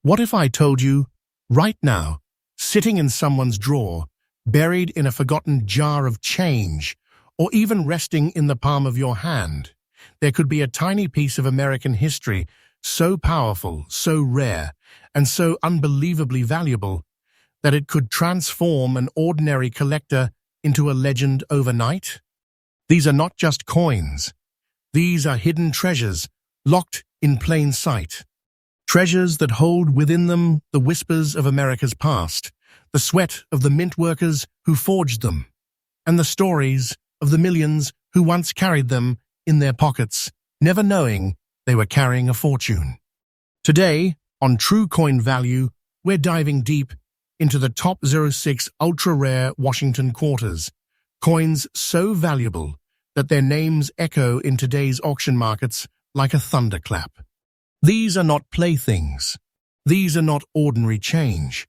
What if I told you, right now, sitting in someone's drawer, buried in a forgotten jar of change, or even resting in the palm of your hand, there could be a tiny piece of American history so powerful, so rare, and so unbelievably valuable that it could transform an ordinary collector into a legend overnight? These are not just coins. These are hidden treasures, locked in plain sight. Treasures that hold within them the whispers of America's past, the sweat of the mint workers who forged them, and the stories of the millions who once carried them in their pockets, never knowing they were carrying a fortune. Today, on True Coin Value, we're diving deep into the top 06 ultra-rare Washington quarters, coins so valuable that their names echo in today's auction markets like a thunderclap. These are not playthings. These are not ordinary change.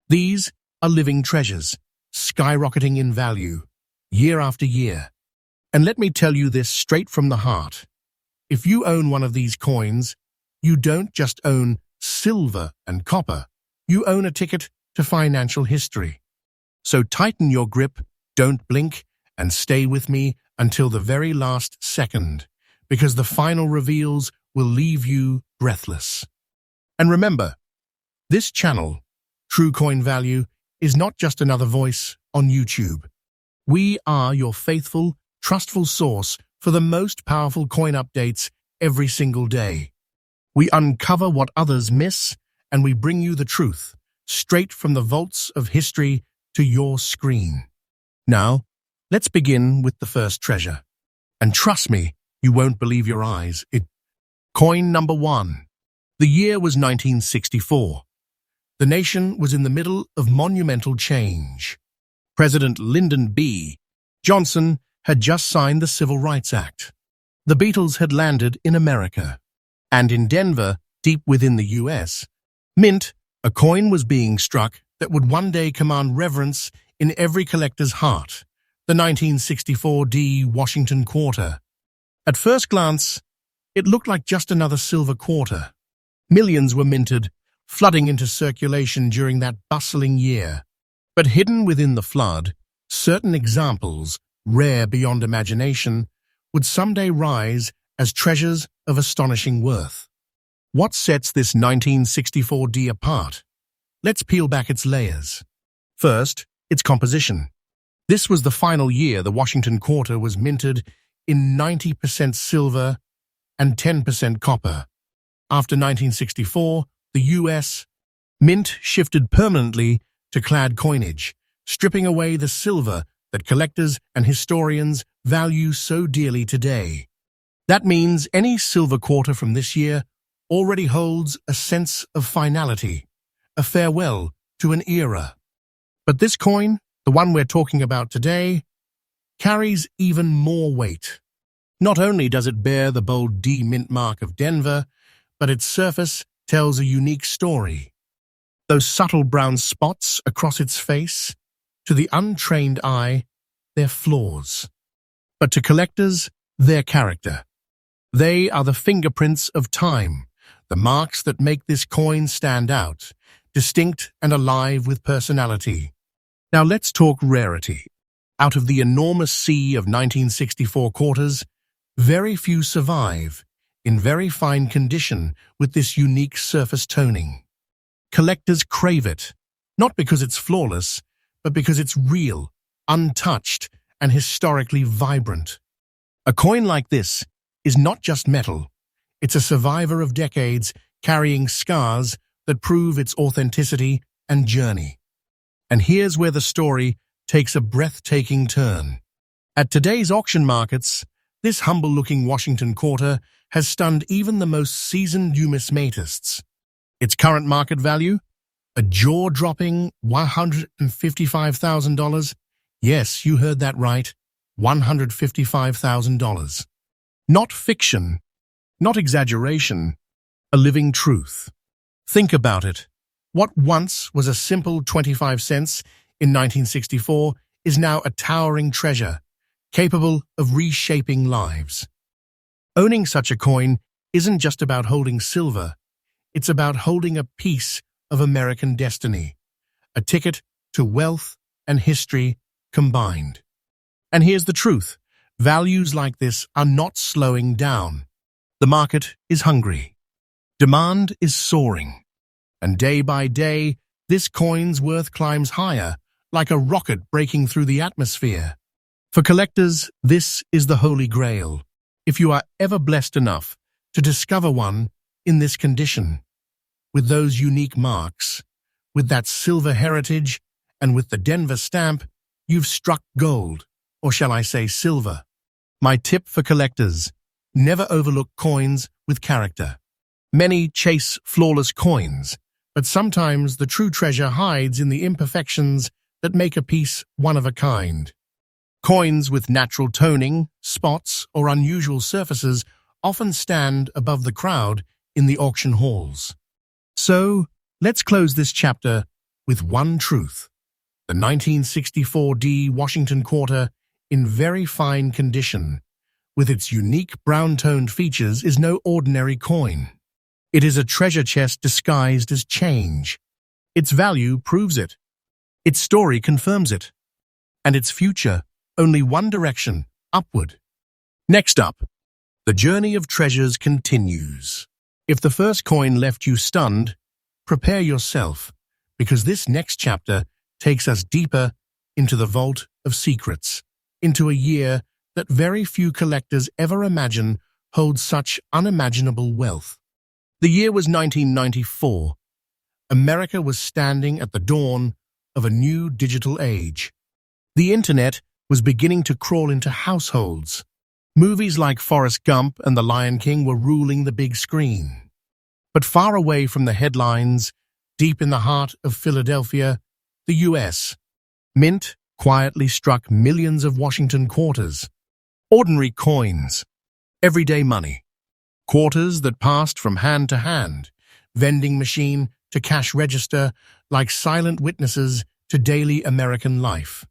These are living treasures, skyrocketing in value, year after year. And let me tell you this straight from the heart. If you own one of these coins, you don't just own silver and copper. You own a ticket to financial history. So tighten your grip, don't blink, and stay with me until the very last second, because the final reveals will leave you breathless. And remember, this channel, True Coin Value, is not just another voice on YouTube. We are your faithful, trustful source for the most powerful coin updates every single day. We uncover what others miss, and we bring you the truth, straight from the vaults of history to your screen. Now, let's begin with the first treasure. And trust me, you won't believe your eyes. Coin number 1. The year was 1964. The nation was in the middle of monumental change. President Lyndon B. Johnson had just signed the Civil Rights Act. The Beatles had landed in America. And in Denver, deep within the U.S., mint, a coin was being struck that would one day command reverence in every collector's heart, the 1964 Washington quarter. At first glance, it looked like just another silver quarter. Millions were minted, flooding into circulation during that bustling year. But hidden within the flood, certain examples, rare beyond imagination, would someday rise as treasures of astonishing worth. What sets this 1964 apart? Let's peel back its layers. First, its composition. This was the final year the Washington quarter was minted in 90% silver and 10% copper. After 1964, the U.S. Mint shifted permanently to clad coinage, stripping away the silver that collectors and historians value so dearly today. That means any silver quarter from this year already holds a sense of finality, a farewell to an era. But this coin, the one we're talking about today, carries even more weight. Not only does it bear the bold D mint mark of Denver, but its surface tells a unique story. Those subtle brown spots across its face, to the untrained eye, they're flaws. But to collectors, they're character. They are the fingerprints of time, the marks that make this coin stand out, distinct and alive with personality. Now let's talk rarity. Out of the enormous sea of 1964 quarters, very few survive, in very fine condition with this unique surface toning. Collectors crave it, not because it's flawless, but because it's real, untouched, and historically vibrant. A coin like this is not just metal. It's a survivor of decades carrying scars that prove its authenticity and journey. And here's where the story takes a breathtaking turn. At today's auction markets, this humble-looking Washington quarter has stunned even the most seasoned numismatists. Its current market value? A jaw-dropping $155,000? Yes, you heard that right, $155,000. Not fiction, not exaggeration, a living truth. Think about it. What once was a simple 25 cents in 1964 is now a towering treasure, capable of reshaping lives. Owning such a coin isn't just about holding silver. It's about holding a piece of American destiny, a ticket to wealth and history combined. And here's the truth. Values like this are not slowing down. The market is hungry. Demand is soaring. And day by day, this coin's worth climbs higher, like a rocket breaking through the atmosphere. For collectors, this is the holy grail. If you are ever blessed enough to discover one in this condition, with those unique marks, with that silver heritage, and with the Denver stamp, you've struck gold, or shall I say silver. My tip for collectors: never overlook coins with character. Many chase flawless coins, but sometimes the true treasure hides in the imperfections that make a piece one of a kind. Coins with natural toning, spots, or unusual surfaces often stand above the crowd in the auction halls. So, let's close this chapter with one truth. The 1964 Washington quarter, in very fine condition, with its unique brown-toned features, is no ordinary coin. It is a treasure chest disguised as change. Its value proves it. Its story confirms it. And its future, only one direction, upward. Next up, the journey of treasures continues. If the first coin left you stunned, prepare yourself, because this next chapter takes us deeper into the vault of secrets, into a year that very few collectors ever imagine holds such unimaginable wealth. The year was 1994. America was standing at the dawn of a new digital age. The internet was beginning to crawl into households. Movies like Forrest Gump and The Lion King were ruling the big screen. But far away from the headlines, deep in the heart of Philadelphia, the U.S., Mint quietly struck millions of Washington quarters. Ordinary coins, everyday money. Quarters that passed from hand to hand, vending machine to cash register, like silent witnesses to daily American life.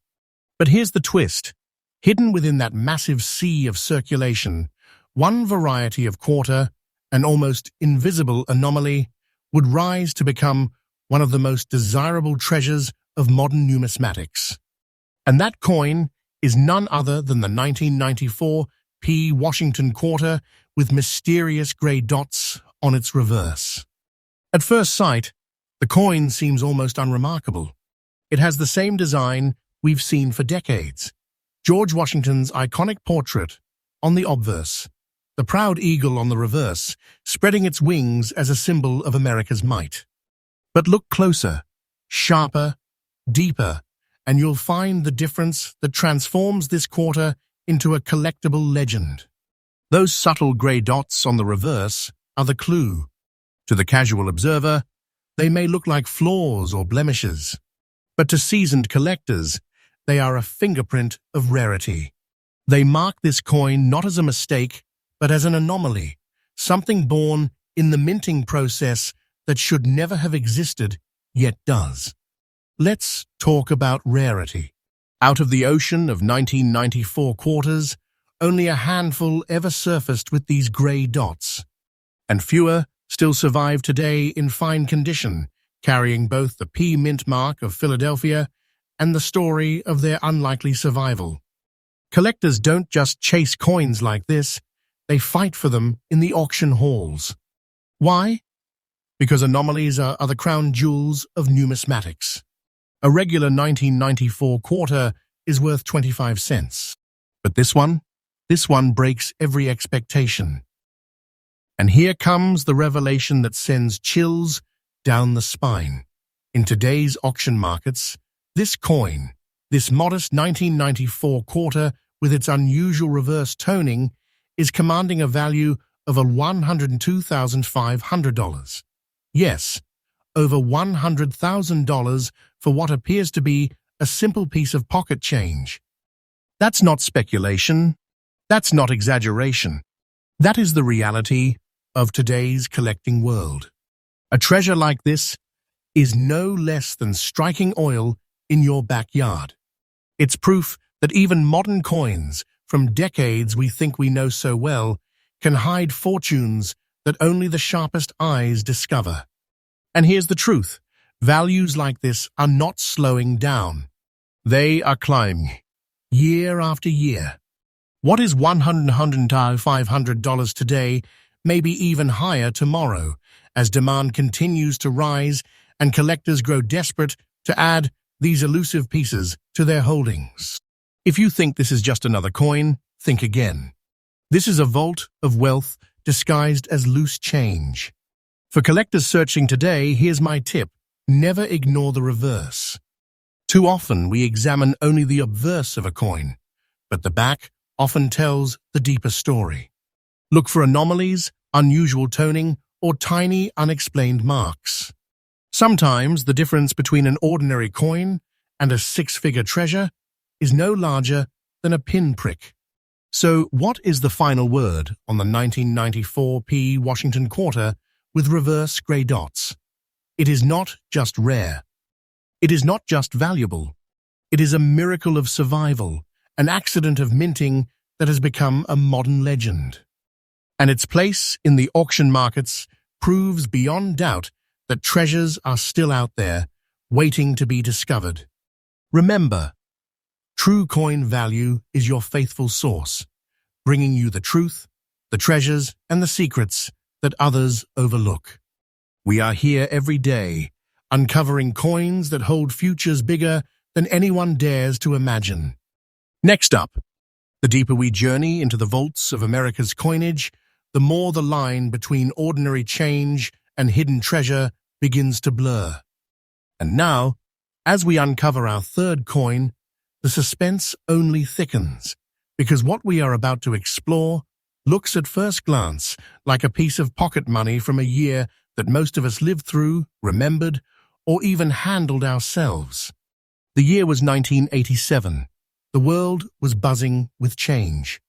But here's the twist. Hidden within that massive sea of circulation, one variety of quarter, an almost invisible anomaly, would rise to become one of the most desirable treasures of modern numismatics. And that coin is none other than the 1994 Washington quarter with mysterious grey dots on its reverse. At first sight, the coin seems almost unremarkable. It has the same design we've seen for decades. George Washington's iconic portrait on the obverse, the proud eagle on the reverse, spreading its wings as a symbol of America's might. But look closer, sharper, deeper, and you'll find the difference that transforms this quarter into a collectible legend. Those subtle grey dots on the reverse are the clue. To the casual observer, they may look like flaws or blemishes, but to seasoned collectors, they are a fingerprint of rarity. They mark this coin not as a mistake, but as an anomaly, something born in the minting process that should never have existed, yet does. Let's talk about rarity. Out of the ocean of 1994 quarters, only a handful ever surfaced with these grey dots, and fewer still survive today in fine condition, carrying both the P mint mark of Philadelphia and the story of their unlikely survival. Collectors don't just chase coins like this, they fight for them in the auction halls. Why? Because anomalies are the crown jewels of numismatics. A regular 1994 quarter is worth 25 cents. But this one breaks every expectation. And here comes the revelation that sends chills down the spine. In today's auction markets, this coin, this modest 1994 quarter with its unusual reverse toning, is commanding a value of $102,500. Yes, over $100,000 for what appears to be a simple piece of pocket change. That's not speculation. That's not exaggeration. That is the reality of today's collecting world. A treasure like this is no less than striking oil in your backyard. It's proof that even modern coins, from decades we think we know so well, can hide fortunes that only the sharpest eyes discover. And here's the truth. Values like this are not slowing down. They are climbing, year after year. What is $100, $500 today may be even higher tomorrow, as demand continues to rise and collectors grow desperate to add these elusive pieces to their holdings. If you think this is just another coin, think again. This is a vault of wealth disguised as loose change. For collectors searching today, here's my tip. Never ignore the reverse. Too often we examine only the obverse of a coin, but the back often tells the deeper story. Look for anomalies, unusual toning, or tiny unexplained marks. Sometimes the difference between an ordinary coin and a six-figure treasure is no larger than a pinprick. So what is the final word on the 1994 Washington quarter with reverse grey dots? It is not just rare. It is not just valuable. It is a miracle of survival, an accident of minting that has become a modern legend. And its place in the auction markets proves beyond doubt that treasures are still out there, waiting to be discovered. Remember, true coin value is your faithful source, bringing you the truth, the treasures, and the secrets that others overlook. We are here every day, uncovering coins that hold futures bigger than anyone dares to imagine. Next up, the deeper we journey into the vaults of America's coinage, the more the line between ordinary change and hidden treasure begins to blur. And now, as we uncover our third coin, the suspense only thickens, because what we are about to explore looks at first glance like a piece of pocket money from a year that most of us lived through, remembered, or even handled ourselves. The year was 1987. The world was buzzing with change.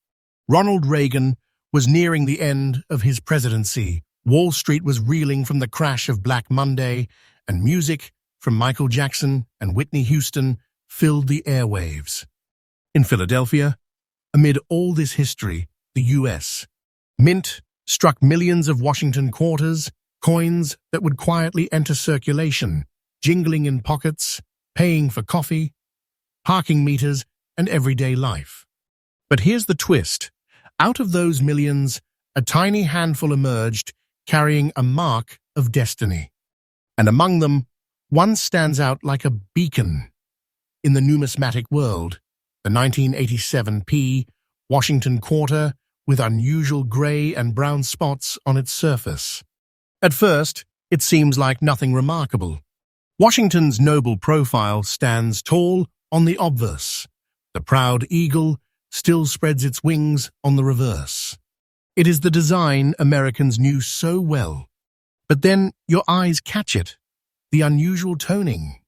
Ronald Reagan was nearing the end of his presidency. Wall Street was reeling from the crash of Black Monday, and music from Michael Jackson and Whitney Houston filled the airwaves. In Philadelphia, amid all this history, the U.S. Mint struck millions of Washington quarters, coins that would quietly enter circulation, jingling in pockets, paying for coffee, parking meters, and everyday life. But here's the twist. Out of those millions, a tiny handful emerged, carrying a mark of destiny. And among them, one stands out like a beacon. In the numismatic world, the 1987 Washington quarter with unusual gray and brown spots on its surface. At first, it seems like nothing remarkable. Washington's noble profile stands tall on the obverse. The proud eagle still spreads its wings on the reverse. It is the design Americans knew so well. But then your eyes catch it, the unusual toning.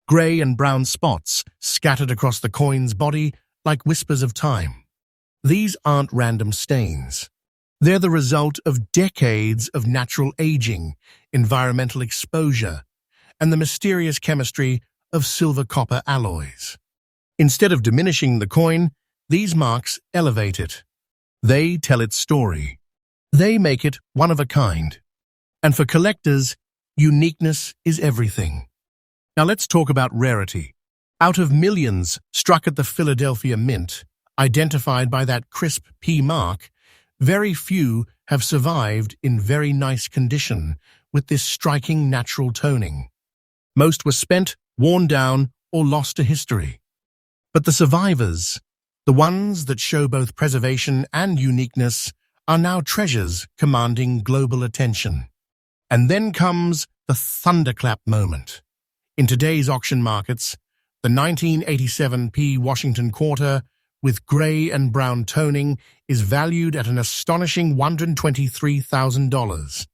Gray and brown spots scattered across the coin's body like whispers of time. These aren't random stains. They're the result of decades of natural aging, environmental exposure, and the mysterious chemistry of silver-copper alloys. Instead of diminishing the coin, these marks elevate it. They tell its story. They make it one of a kind. And for collectors, uniqueness is everything. Now let's talk about rarity. Out of millions struck at the Philadelphia Mint, identified by that crisp P mark, very few have survived in very nice condition with this striking natural toning. Most were spent, worn down, or lost to history. But the survivors, the ones that show both preservation and uniqueness, are now treasures commanding global attention. And then comes the thunderclap moment. In today's auction markets, the 1987 Washington quarter, with gray and brown toning, is valued at an astonishing $123,000.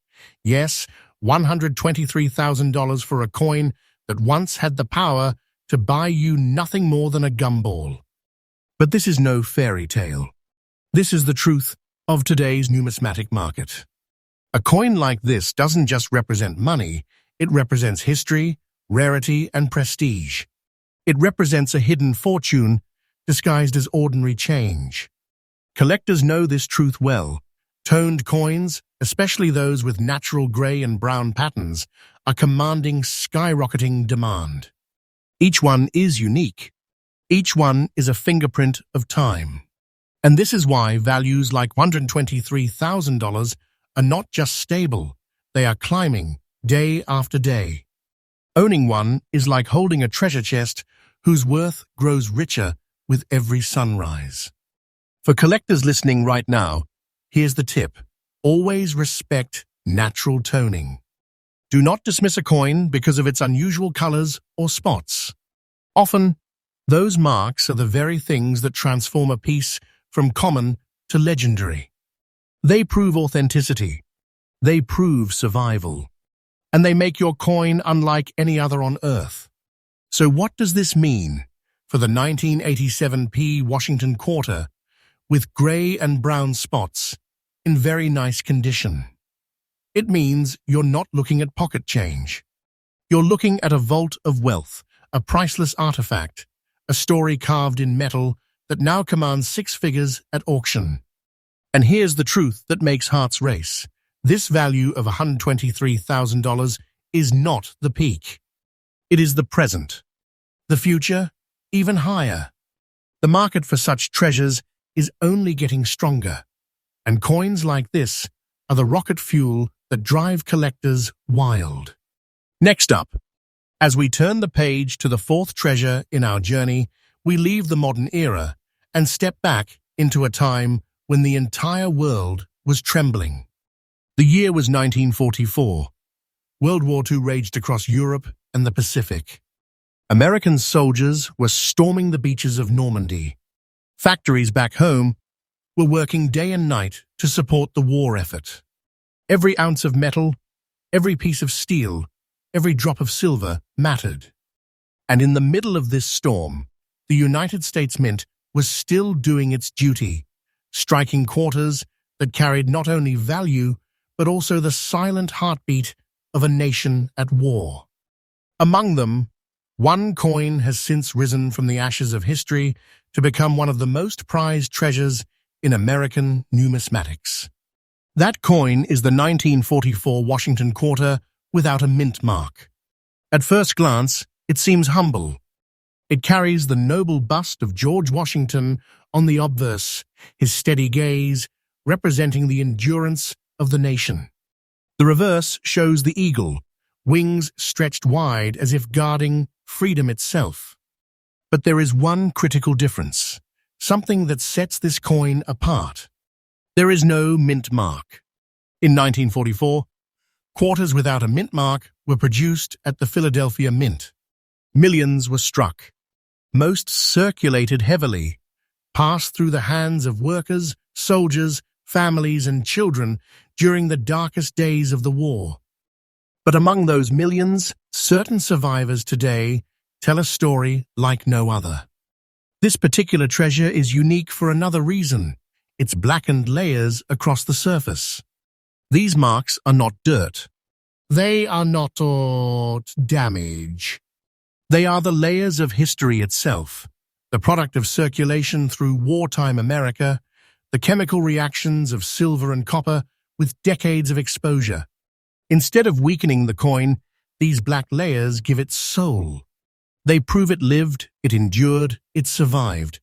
Yes, $123,000 for a coin that once had the power to buy you nothing more than a gumball. But this is no fairy tale. This is the truth of today's numismatic market. A coin like this doesn't just represent money, it represents history, rarity, and prestige. It represents a hidden fortune disguised as ordinary change. Collectors know this truth well, Toned coins, especially those with natural gray and brown patterns, are commanding skyrocketing demand. Each one is unique. Each one is a fingerprint of time. And this is why values like $123,000 are not just stable, they are climbing day after day. Owning one is like holding a treasure chest whose worth grows richer with every sunrise. For collectors listening right now, here's the tip. Always respect natural toning. Do not dismiss a coin because of its unusual colors or spots. Often, those marks are the very things that transform a piece from common to legendary. They prove authenticity. They prove survival. And they make your coin unlike any other on Earth. So what does this mean for the 1987p Washington quarter with gray and brown spots in very nice condition? It means you're not looking at pocket change. You're looking at a vault of wealth, a priceless artifact, a story carved in metal that now commands 6 figures at auction. And here's the truth that makes hearts race. This value of $123,000 is not the peak. It is the present. The future, even higher. The market for such treasures is only getting stronger. And coins like this are the rocket fuel that drive collectors wild. Next up, as we turn the page to the 4th treasure in our journey, we leave the modern era and step back into a time when the entire world was trembling. The year was 1944. World War II raged across Europe and the Pacific. American soldiers were storming the beaches of Normandy. Factories back home were working day and night to support the war effort. Every ounce of metal, every piece of steel, every drop of silver mattered. And in the middle of this storm, the United States Mint was still doing its duty, striking quarters that carried not only value, but also the silent heartbeat of a nation at war. Among them, one coin has since risen from the ashes of history to become one of the most prized treasures in American numismatics. That coin is the 1944 Washington quarter without a mint mark. At first glance, it seems humble. It carries the noble bust of George Washington on the obverse, his steady gaze representing the endurance of the nation. The reverse shows the eagle, wings stretched wide as if guarding freedom itself. But there is one critical difference, something that sets this coin apart. There is no mint mark. In 1944, quarters without a mint mark were produced at the Philadelphia Mint. Millions were struck. Most circulated heavily, passed through the hands of workers, soldiers, families, and children during the darkest days of the war. But among those millions, certain survivors today tell a story like no other. This particular treasure is unique for another reason: its blackened layers across the surface. These marks are not dirt. They are not damage. They are the layers of history itself, the product of circulation through wartime America, the chemical reactions of silver and copper with decades of exposure. Instead of weakening the coin, these black layers give it soul. They prove it lived, it endured, it survived.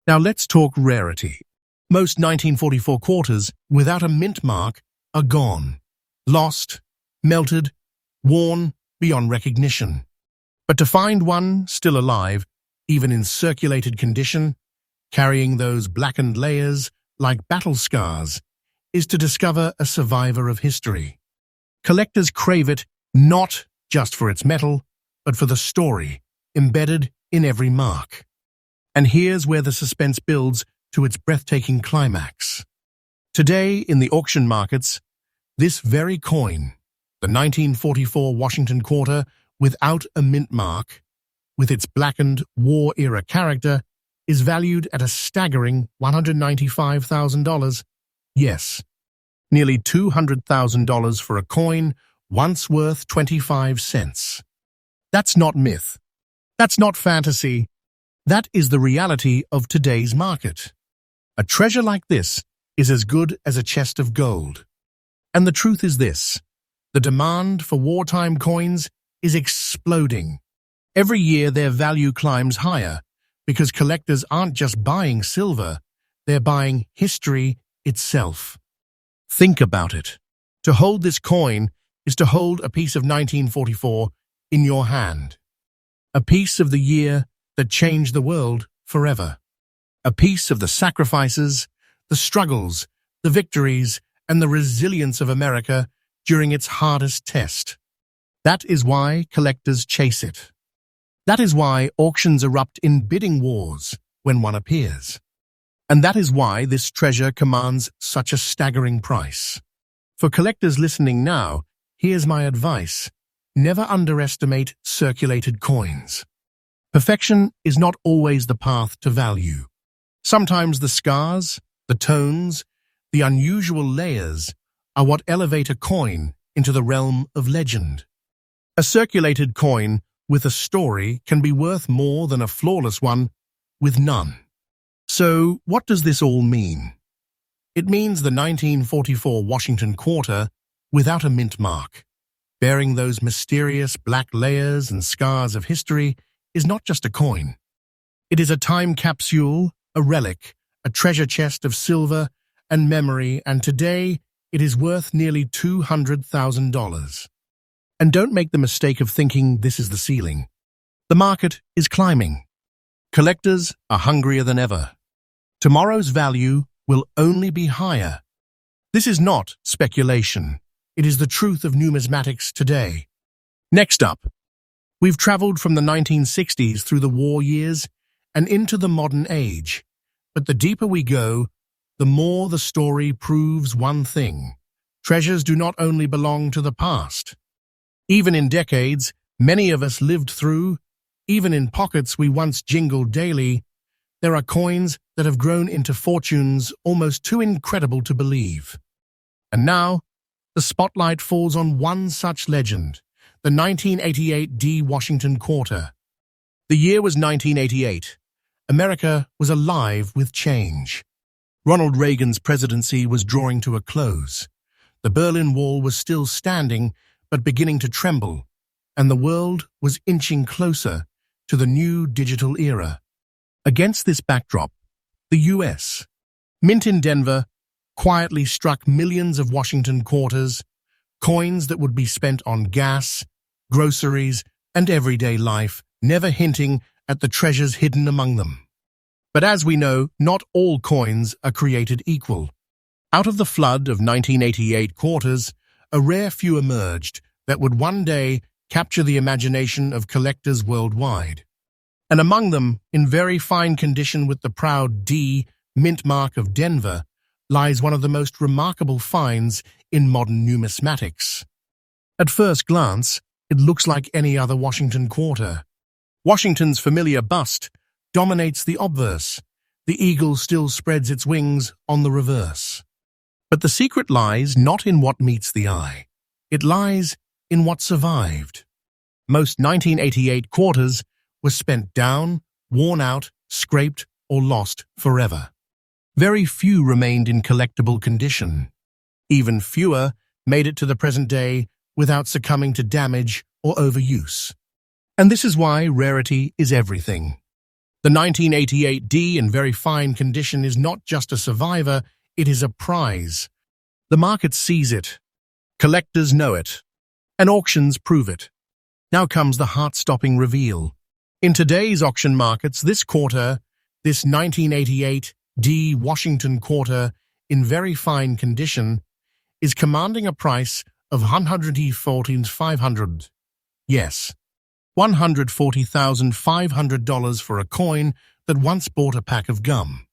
Now let's talk rarity. Most 1944 quarters without a mint mark are gone, lost, melted, worn beyond recognition. But to find one still alive, even in circulated condition, carrying those blackened layers like battle scars, is to discover a survivor of history. Collectors crave it not just for its metal, but for the story embedded in every mark. And here's where the suspense builds to its breathtaking climax. Today, in the auction markets, this very coin, the 1944 Washington quarter without a mint mark, with its blackened war-era character, is valued at a staggering $195,000. Yes, nearly $200,000 for a coin once worth 25 cents. That's not myth. That's not fantasy. That is the reality of today's market. A treasure like this is as good as a chest of gold. And the truth is this: the demand for wartime coins is exploding. Every year their value climbs higher because collectors aren't just buying silver, they're buying history itself. Think about it. To hold this coin is to hold a piece of 1944 in your hand. A piece of the year that changed the world forever. A piece of the sacrifices, the struggles, the victories, and the resilience of America during its hardest test. That is why collectors chase it. That is why auctions erupt in bidding wars when one appears. And that is why this treasure commands such a staggering price. For collectors listening now, here's my advice: never underestimate circulated coins. Perfection is not always the path to value. Sometimes the scars, the tones, the unusual layers are what elevate a coin into the realm of legend. A circulated coin with a story can be worth more than a flawless one with none. So, what does this all mean? It means the 1944 Washington quarter without a mint mark, bearing those mysterious black layers and scars of history, is not just a coin. It is a time capsule, a relic, a treasure chest of silver and memory, and today it is worth nearly $200,000. And don't make the mistake of thinking this is the ceiling. The market is climbing. Collectors are hungrier than ever. Tomorrow's value will only be higher. This is not speculation. It is the truth of numismatics today. Next up, we've traveled from the 1960s through the war years and into the modern age. But the deeper we go, the more the story proves one thing: treasures do not only belong to the past. Even in decades many of us lived through, even in pockets we once jingled daily, there are coins that have grown into fortunes almost too incredible to believe. And now, the spotlight falls on one such legend, the 1988 ThisWashington quarter. The year was 1988. America was alive with change. Ronald Reagan's presidency was drawing to a close. The Berlin Wall was still standing, but beginning to tremble, and the world was inching closer to the new digital era. Against this backdrop, the U.S. Mint in Denver quietly struck millions of Washington quarters, coins that would be spent on gas, groceries, and everyday life, never hinting at the treasures hidden among them. But as we know, not all coins are created equal. Out of the flood of 1988 quarters, a rare few emerged that would one day capture the imagination of collectors worldwide. And among them, in very fine condition with the proud D mint mark of Denver, lies one of the most remarkable finds in modern numismatics. At first glance, it looks like any other Washington quarter. Washington's familiar bust dominates the obverse. The eagle still spreads its wings on the reverse. But the secret lies not in what meets the eye. It lies in what survived. Most 1988 quarters were spent down, worn out, scraped, or lost forever. Very few remained in collectible condition. Even fewer made it to the present day without succumbing to damage or overuse. And this is why rarity is everything. The 1988 D in very fine condition is not just a survivor, it is a prize. The market sees it. Collectors know it. And auctions prove it. Now comes the heart-stopping reveal. In today's auction markets, this quarter, this 1988 ThisWashington quarter in very fine condition, is commanding a price of $140,500. Yes, $140,500 for a coin that once bought a pack of gum.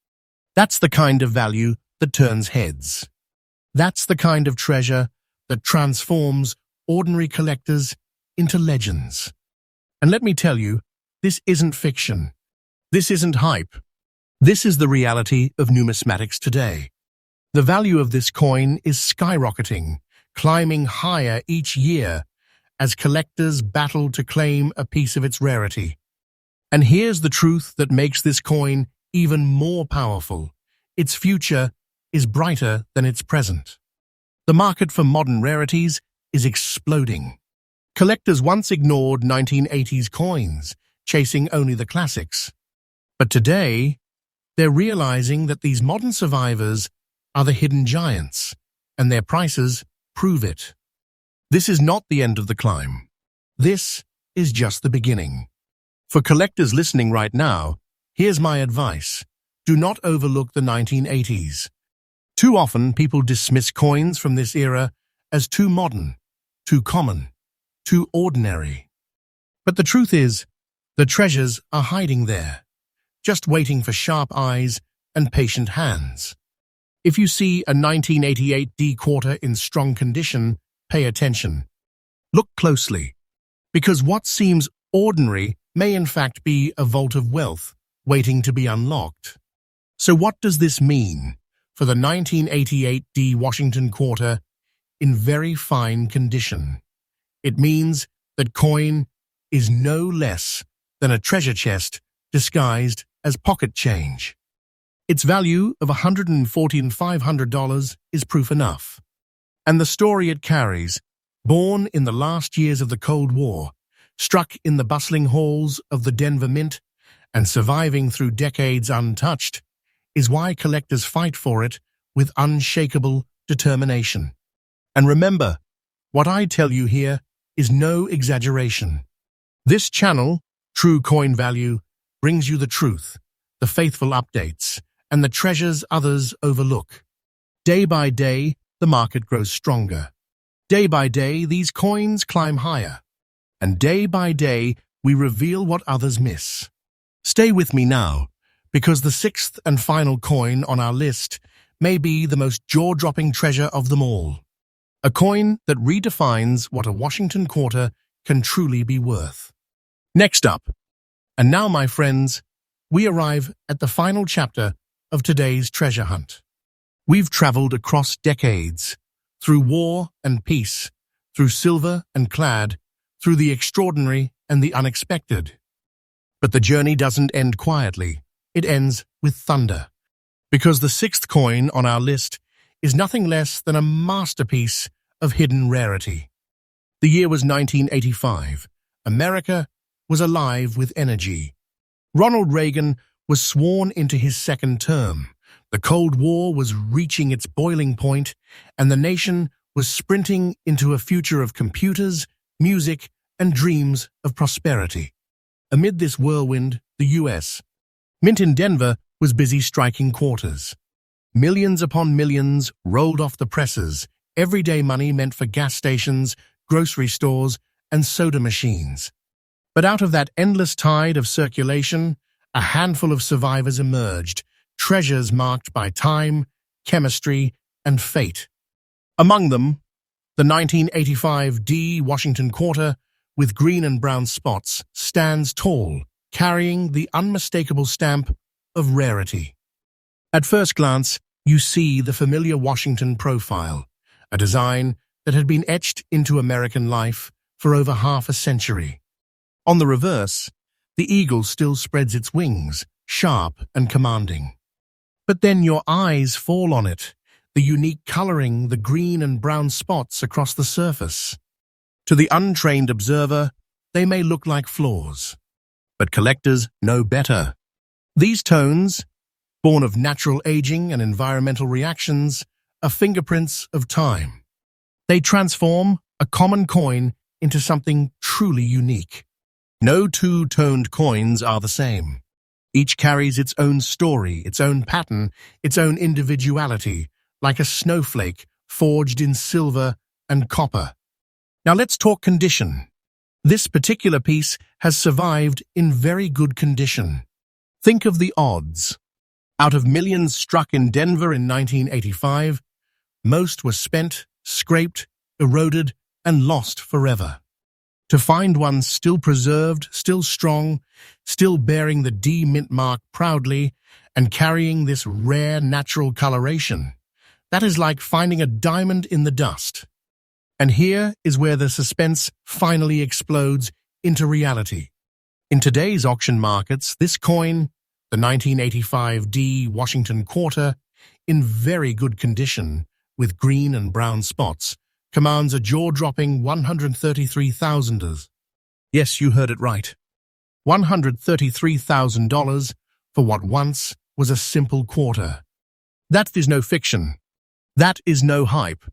That's the kind of value that turns heads. That's the kind of treasure that transforms ordinary collectors into legends. And let me tell you, this isn't fiction. This isn't hype. This is the reality of numismatics today. The value of this coin is skyrocketing, climbing higher each year as collectors battle to claim a piece of its rarity. And here's the truth that makes this coin even more powerful. Its future is brighter than its present. The market for modern rarities is exploding. Collectors once ignored 1980s coins, chasing only the classics. But today, they're realizing that these modern survivors are the hidden giants, and their prices prove it. This is not the end of the climb. This is just the beginning. For collectors listening right now, here's my advice. Do not overlook the 1980s. Too often, people dismiss coins from this era as too modern, too common, too ordinary. But the truth is, the treasures are hiding there, just waiting for sharp eyes and patient hands. If you see a 1988 D quarter in strong condition, pay attention. Look closely, because what seems ordinary may in fact be a vault of wealth waiting to be unlocked. So what does this mean for the 1988 D Washington quarter in very fine condition? It means that coin is no less than a treasure chest disguised as pocket change. Its value of $140,500 is proof enough. And the story it carries, born in the last years of the Cold War, struck in the bustling halls of the Denver Mint, and surviving through decades untouched, is why collectors fight for it with unshakable determination. And remember, what I tell you here is no exaggeration. This channel, True Coin Value, brings you the truth, the faithful updates, and the treasures others overlook. Day by day, the market grows stronger. Day by day, these coins climb higher. And day by day, we reveal what others miss. Stay with me now, because the sixth and final coin on our list may be the most jaw-dropping treasure of them all. A coin that redefines what a Washington quarter can truly be worth. Next up, and now, my friends, we arrive at the final chapter of today's treasure hunt. We've traveled across decades, through war and peace, through silver and clad, through the extraordinary and the unexpected. But the journey doesn't end quietly. It ends with thunder. Because the sixth coin on our list is nothing less than a masterpiece of hidden rarity. The year was 1985. America was alive with energy. Ronald Reagan was sworn into his second term. The Cold War was reaching its boiling point, and the nation was sprinting into a future of computers, music, and dreams of prosperity. Amid this whirlwind, the U.S. Mint in Denver was busy striking quarters. Millions upon millions rolled off the presses, everyday money meant for gas stations, grocery stores, and soda machines. But out of that endless tide of circulation, a handful of survivors emerged, treasures marked by time, chemistry, and fate. Among them, the 1985 D Washington quarter, with green and brown spots, stands tall, carrying the unmistakable stamp of rarity. At first glance, you see the familiar Washington profile, a design that had been etched into American life for over half a century. On the reverse, the eagle still spreads its wings, sharp and commanding. But then your eyes fall on it, the unique coloring, the green and brown spots across the surface. To the untrained observer, they may look like flaws. But collectors know better. These tones, born of natural aging and environmental reactions, are fingerprints of time. They transform a common coin into something truly unique. No two-toned coins are the same. Each carries its own story, its own pattern, its own individuality, like a snowflake forged in silver and copper. Now let's talk condition. This particular piece has survived in very good condition. Think of the odds. Out of millions struck in Denver in 1985, most were spent, scraped, eroded, and lost forever. To find one still preserved, still strong, still bearing the D Mint mark proudly, and carrying this rare natural coloration, that is like finding a diamond in the dust. And here is where the suspense finally explodes into reality. In today's auction markets, this coin, the 1985 D Washington quarter, in very good condition, with green and brown spots, commands a jaw-dropping $133,000. Yes, you heard it right. $133,000 for what once was a simple quarter. That is no fiction. That is no hype.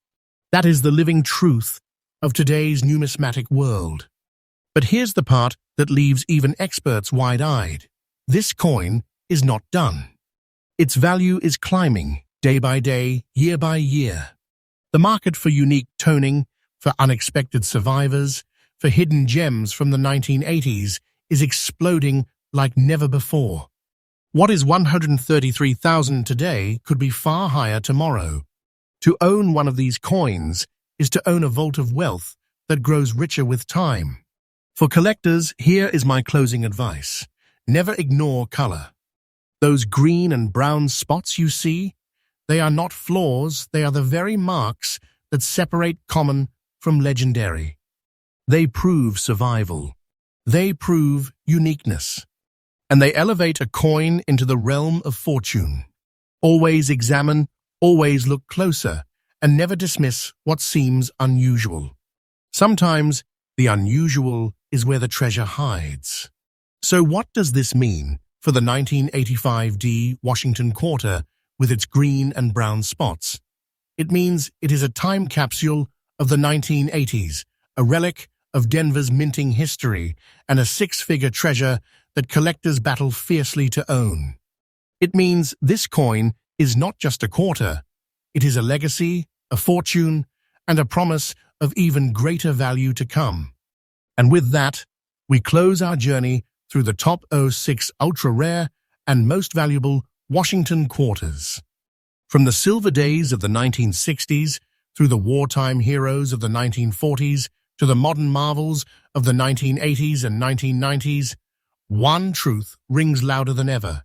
That is the living truth of today's numismatic world. But here's the part that leaves even experts wide-eyed. This coin is not done. Its value is climbing, day by day, year by year. The market for unique toning, for unexpected survivors, for hidden gems from the 1980s is exploding like never before. What is $133,000 today could be far higher tomorrow. To own one of these coins is to own a vault of wealth that grows richer with time. For collectors, here is my closing advice. Never ignore color. Those green and brown spots you see, they are not flaws, they are the very marks that separate common from legendary. They prove survival. They prove uniqueness. And they elevate a coin into the realm of fortune. Always examine, always look closer, and never dismiss what seems unusual. Sometimes the unusual is where the treasure hides. So what does this mean for the 1985 ThisWashington quarter with its green and brown spots? It means it is a time capsule of the 1980s, a relic of Denver's minting history, and a six-figure treasure that collectors battle fiercely to own. It means this coin is not just a quarter, it is a legacy, a fortune, and a promise of even greater value to come. And with that, we close our journey through the top 06 ultra-rare and most valuable Washington quarters. From the silver days of the 1960s, through the wartime heroes of the 1940s, to the modern marvels of the 1980s and 1990s, one truth rings louder than ever.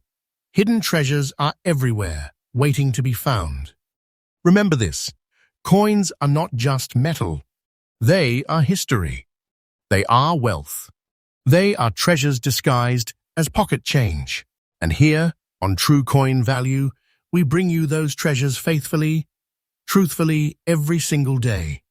Hidden treasures are everywhere, waiting to be found. Remember this, coins are not just metal. They are history. They are wealth. They are treasures disguised as pocket change. And here, on True Coin Value, we bring you those treasures faithfully, truthfully, every single day.